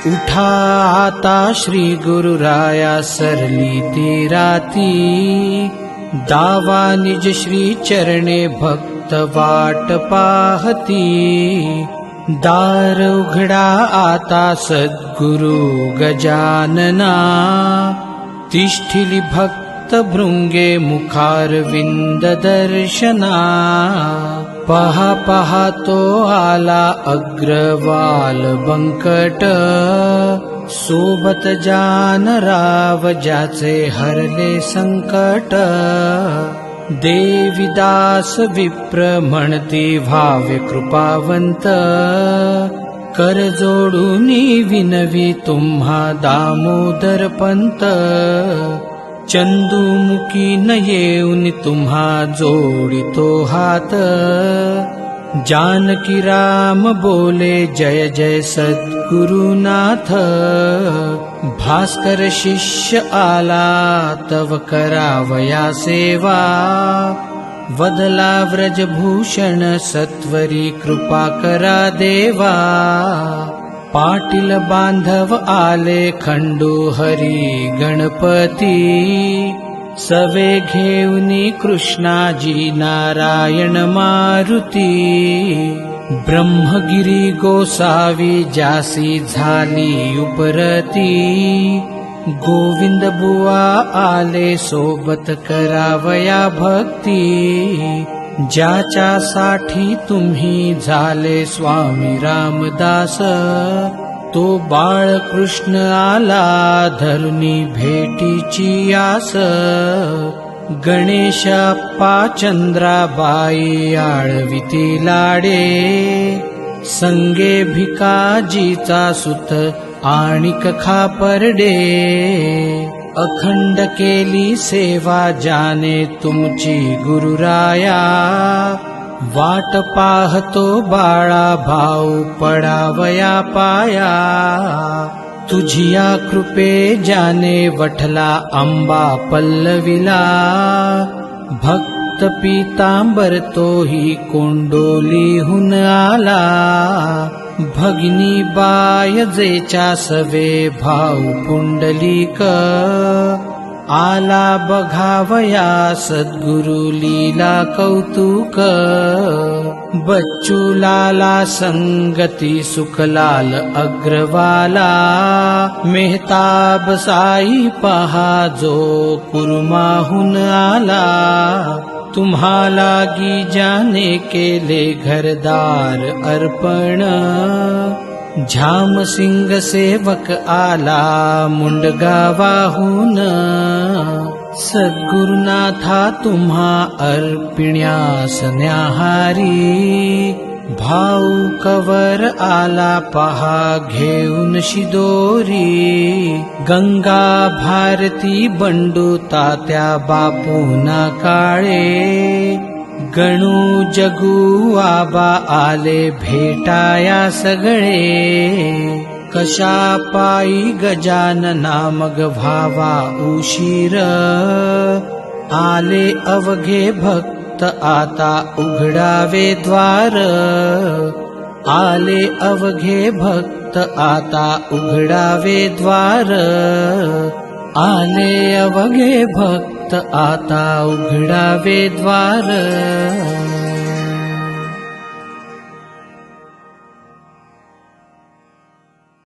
उठा आता श्री गुरुराया सरली ती राती, दावा निज श्री चरणे भक्त वाट पाहती। दार उघडा आता सद्गुरु गजानना, तिष्ठिली भक्त भृंगे मुखारविंद दर्शना। पहा पहा तो आला अग्रवाल बंकट, सोबत जानराव ज्याचे हरले संकट। देविदास विप्र म्हणती व्हावे कृपावंत, कर जोडूनी विनवी तुम्हा दामोदर पंत। चंदुमुखी न येऊन तुम्हा जोडितो हात, जानकी राम बोले जय जय सद्गुरुनाथ। भास्कर शिष्य आला तव करावया सेवा, वदला व्रजभूषण सत्वरी कृपा करा देवा। पाटील बांधव आले खंडू हरी गणपती, सवे घेऊनी कृष्णाजी नारायण मारुती। ब्रह्मगिरी गोसावी जासी झाली उपरती, गोविंद बुवा आले सोबत करावया भक्ती। ज्याच्यासाठी तुम्ही झाले स्वामी रामदास, तो बाळकृष्ण आला धरुनी भेटीची आस। गणेशप्पा चंद्राबाई आळविती लाडे, संगे भिकाजीचा सुत आणिक खापर्डे। अखंड केली सेवा जाने तुमची गुरुराया, वाट पाहतो बाळा भाऊ पडावया पाया। तुझिया कृपे जाने वठला आंबा पल्लविला, भक्त पीतांबर तोही कोंडोलीहून आला। भगिनी बाय जेच्या सवे भाऊ पुंडलिक, आला बघावया सद्गुरु लीला कौतुक। बच्चू लाला संगती सुखलाल अग्रवाला, मेहताब साई पहा जो कुर्माहून आला। तुम्हाला गी जाने केले घरदार अर्पण, झामसिंग सेवक आला मुंडगावाहून। सद्गुरुनाथा तुम्हा अर्पिण्यास न्याहारी, भाऊ कवर आला पहा घेऊन शिदोरी। गंगा भारती बंडू तात्या बापूना काळे, गणू जगू आबा आले भेटाया सगळे। कशा पायी गजानना मग व्हावा उशीर, आले अवघे भक्त आता उघडावे द्वार। आले अवघे भक्त आता उघडावे द्वार, आले अवघे भक्त आता उघडावे द्वार।